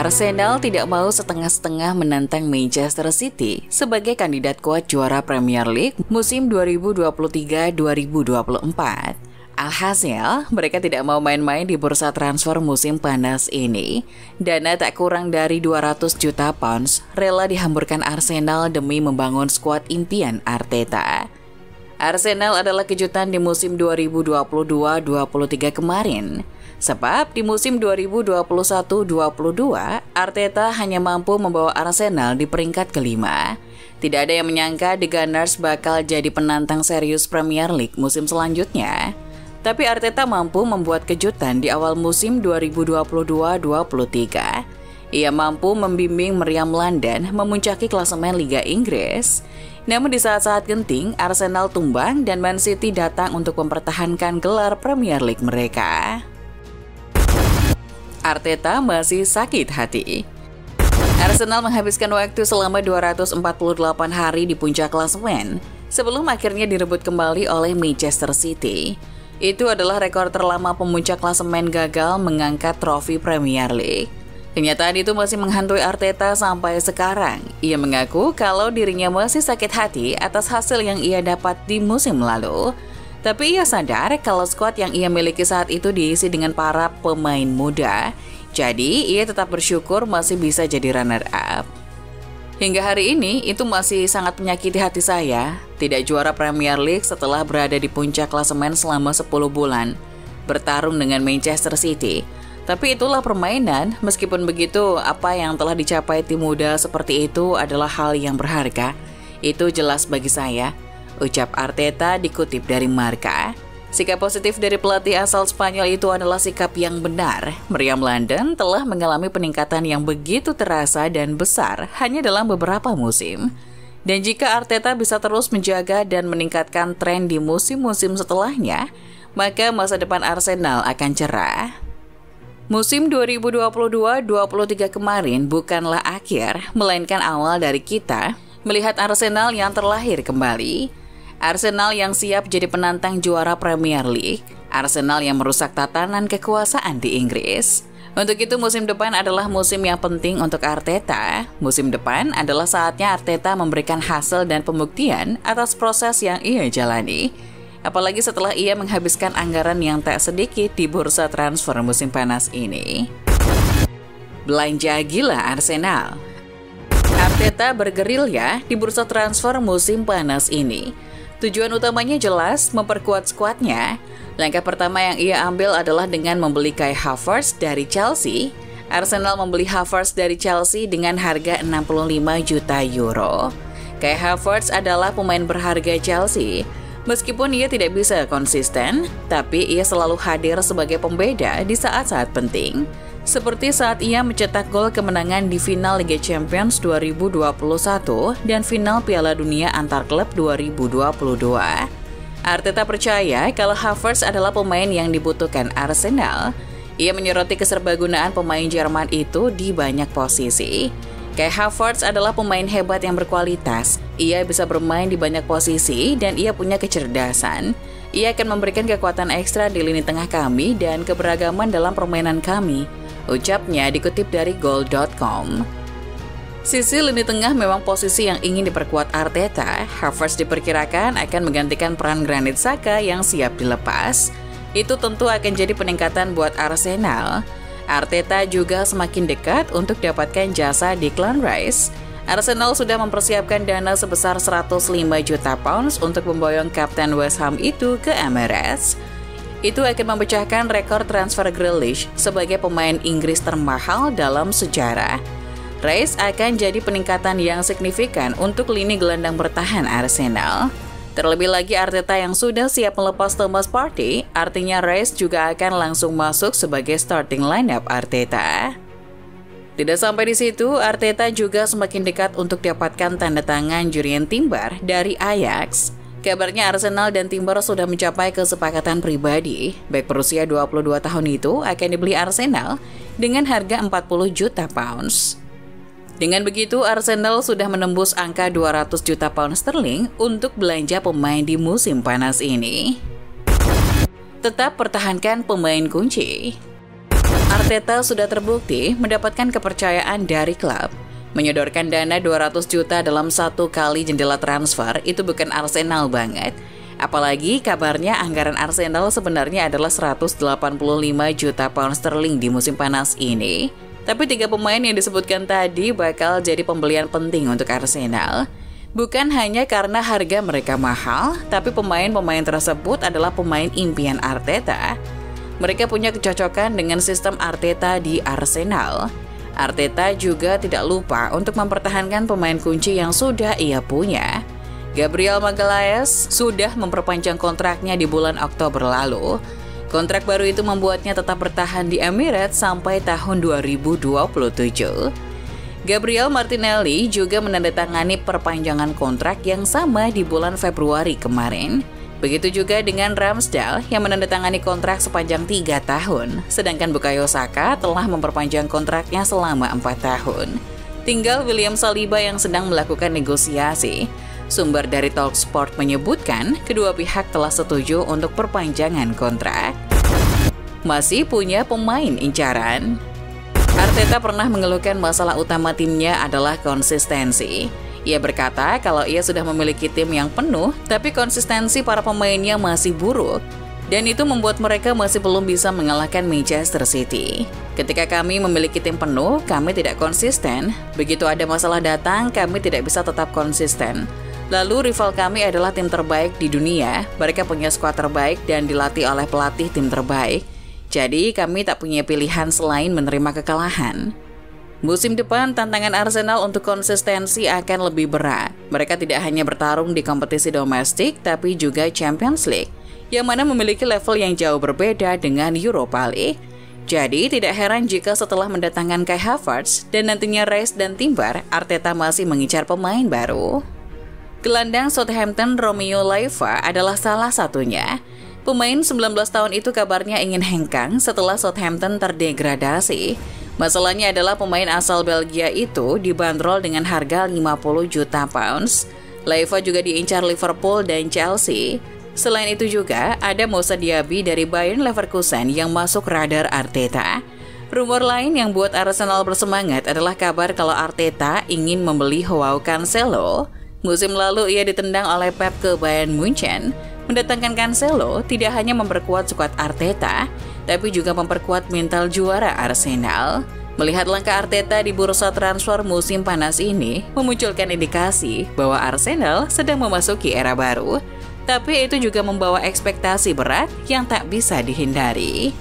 Arsenal tidak mau setengah-setengah menantang Manchester City sebagai kandidat kuat juara Premier League musim 2023-2024. Alhasil, mereka tidak mau main-main di bursa transfer musim panas ini. Dana tak kurang dari 200 juta pounds rela dihamburkan Arsenal demi membangun skuad impian Arteta. Arsenal adalah kejutan di musim 2022-23 kemarin. Sebab di musim 2021-22, Arteta hanya mampu membawa Arsenal di peringkat kelima. Tidak ada yang menyangka The Gunners bakal jadi penantang serius Premier League musim selanjutnya. Tapi Arteta mampu membuat kejutan di awal musim 2022-23. Ia mampu membimbing meriam London memuncaki klasemen Liga Inggris. Namun di saat-saat genting, Arsenal tumbang dan Man City datang untuk mempertahankan gelar Premier League mereka. Arteta masih sakit hati. Arsenal menghabiskan waktu selama 248 hari di puncak klasemen sebelum akhirnya direbut kembali oleh Manchester City. Itu adalah rekor terlama pemuncak klasemen gagal mengangkat trofi Premier League. Kenyataan itu masih menghantui Arteta sampai sekarang. Ia mengaku kalau dirinya masih sakit hati atas hasil yang ia dapat di musim lalu. Tapi ia sadar kalau skuad yang ia miliki saat itu diisi dengan para pemain muda. Jadi, ia tetap bersyukur masih bisa jadi runner-up. Hingga hari ini, itu masih sangat menyakiti hati saya. Tidak juara Premier League setelah berada di puncak klasemen selama 10 bulan. Bertarung dengan Manchester City. Tapi itulah permainan. Meskipun begitu, apa yang telah dicapai tim muda seperti itu adalah hal yang berharga. Itu jelas bagi saya. Ucap Arteta dikutip dari Marca. Sikap positif dari pelatih asal Spanyol itu adalah sikap yang benar. Meriam London telah mengalami peningkatan yang begitu terasa dan besar hanya dalam beberapa musim. Dan jika Arteta bisa terus menjaga dan meningkatkan tren di musim-musim setelahnya, maka masa depan Arsenal akan cerah. Musim 2022-23 kemarin bukanlah akhir, melainkan awal dari kita melihat Arsenal yang terlahir kembali. Arsenal yang siap jadi penantang juara Premier League. Arsenal yang merusak tatanan kekuasaan di Inggris. Untuk itu musim depan adalah musim yang penting untuk Arteta. Musim depan adalah saatnya Arteta memberikan hasil dan pembuktian atas proses yang ia jalani. Apalagi setelah ia menghabiskan anggaran yang tak sedikit di bursa transfer musim panas ini. Belanja gila Arsenal. Arteta bergerilya di bursa transfer musim panas ini. Tujuan utamanya jelas, memperkuat skuadnya. Langkah pertama yang ia ambil adalah dengan membeli Kai Havertz dari Chelsea. Arsenal membeli Havertz dari Chelsea dengan harga 65 juta euro. Kai Havertz adalah pemain berharga Chelsea. Meskipun ia tidak bisa konsisten, tapi ia selalu hadir sebagai pembeda di saat-saat penting. Seperti saat ia mencetak gol kemenangan di final Liga Champions 2021 dan final Piala Dunia antar klub 2022. Arteta percaya kalau Havertz adalah pemain yang dibutuhkan Arsenal. Ia menyoroti keserbagunaan pemain Jerman itu di banyak posisi. Kai Havertz adalah pemain hebat yang berkualitas. Ia bisa bermain di banyak posisi dan ia punya kecerdasan. Ia akan memberikan kekuatan ekstra di lini tengah kami dan keberagaman dalam permainan kami. Ucapnya dikutip dari Goal.com. Sisi lini tengah memang posisi yang ingin diperkuat Arteta. Havertz diperkirakan akan menggantikan peran Granit Xhaka yang siap dilepas. Itu tentu akan jadi peningkatan buat Arsenal. Arteta juga semakin dekat untuk dapatkan jasa Declan Rice. Arsenal sudah mempersiapkan dana sebesar 105 juta pounds untuk memboyong kapten West Ham itu ke Emirates. Itu akan memecahkan rekor transfer Grealish sebagai pemain Inggris termahal dalam sejarah. Rice akan jadi peningkatan yang signifikan untuk lini gelandang bertahan Arsenal. Terlebih lagi Arteta yang sudah siap melepas Thomas Partey, artinya Rice juga akan langsung masuk sebagai starting lineup Arteta. Tidak sampai di situ, Arteta juga semakin dekat untuk dapatkan tanda tangan Jurrien Timber dari Ajax. Kabarnya Arsenal dan Timber sudah mencapai kesepakatan pribadi. Bek berusia 22 tahun itu akan dibeli Arsenal dengan harga 40 juta pounds. Dengan begitu, Arsenal sudah menembus angka 200 juta pound sterling untuk belanja pemain di musim panas ini. Tetap pertahankan pemain kunci. Arteta sudah terbukti mendapatkan kepercayaan dari klub. Menyodorkan dana 200 juta dalam satu kali jendela transfer itu bukan Arsenal banget. Apalagi kabarnya anggaran Arsenal sebenarnya adalah 185 juta pound sterling di musim panas ini. Tapi 3 pemain yang disebutkan tadi bakal jadi pembelian penting untuk Arsenal. Bukan hanya karena harga mereka mahal, tapi pemain-pemain tersebut adalah pemain impian Arteta. Mereka punya kecocokan dengan sistem Arteta di Arsenal. Arteta juga tidak lupa untuk mempertahankan pemain kunci yang sudah ia punya. Gabriel Magalhaes sudah memperpanjang kontraknya di bulan Oktober lalu. Kontrak baru itu membuatnya tetap bertahan di Emirates sampai tahun 2027. Gabriel Martinelli juga menandatangani perpanjangan kontrak yang sama di bulan Februari kemarin. Begitu juga dengan Ramsdale yang menandatangani kontrak sepanjang 3 tahun, sedangkan Bukayo Saka telah memperpanjang kontraknya selama 4 tahun. Tinggal William Saliba yang sedang melakukan negosiasi. Sumber dari Talksport menyebutkan kedua pihak telah setuju untuk perpanjangan kontrak. Masih punya pemain incaran. Arteta pernah mengeluhkan masalah utama timnya adalah konsistensi. Ia berkata kalau ia sudah memiliki tim yang penuh, tapi konsistensi para pemainnya masih buruk. Dan itu membuat mereka masih belum bisa mengalahkan Manchester City. Ketika kami memiliki tim penuh, kami tidak konsisten. Begitu ada masalah datang, kami tidak bisa tetap konsisten. Lalu rival kami adalah tim terbaik di dunia. Mereka punya skuad terbaik dan dilatih oleh pelatih tim terbaik. Jadi kami tak punya pilihan selain menerima kekalahan. Musim depan, tantangan Arsenal untuk konsistensi akan lebih berat. Mereka tidak hanya bertarung di kompetisi domestik, tapi juga Champions League, yang mana memiliki level yang jauh berbeda dengan Europa League. Jadi, tidak heran jika setelah mendatangkan Kai Havertz dan nantinya Rice dan Timber, Arteta masih mengincar pemain baru. Gelandang Southampton Romeo Lavia adalah salah satunya. Pemain 19 tahun itu kabarnya ingin hengkang setelah Southampton terdegradasi. Masalahnya adalah pemain asal Belgia itu dibanderol dengan harga 50 juta pounds. Lavia juga diincar Liverpool dan Chelsea. Selain itu juga ada Moussa Diaby dari Bayern Leverkusen yang masuk radar Arteta. Rumor lain yang buat Arsenal bersemangat adalah kabar kalau Arteta ingin membeli Joao Cancelo. Musim lalu ia ditendang oleh Pep ke Bayern Munchen. Mendatangkan Cancelo tidak hanya memperkuat skuad Arteta, tapi juga memperkuat mental juara Arsenal. Melihat langkah Arteta di bursa transfer musim panas ini, memunculkan indikasi bahwa Arsenal sedang memasuki era baru. Tapi itu juga membawa ekspektasi berat yang tak bisa dihindari.